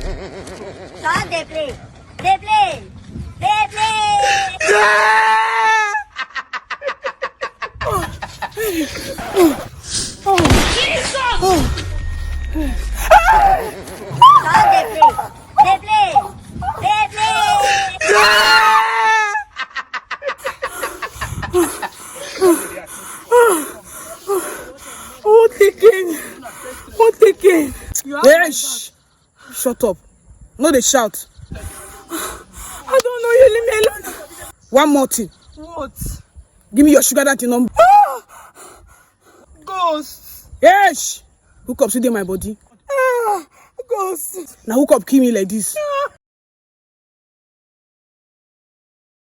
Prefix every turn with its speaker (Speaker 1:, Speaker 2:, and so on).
Speaker 1: Stop they play. They play. They play. Stop they play. They play. They play.
Speaker 2: What again? What again? Yes. Shut up. No, they shout. I don't know. You leave me alone. One more thing.
Speaker 3: What?
Speaker 2: Give me your sugar daddy number.
Speaker 3: Ghost.
Speaker 2: Yes. Hook up, see my body.
Speaker 3: Ghost.
Speaker 2: Now hook up, kill me like this.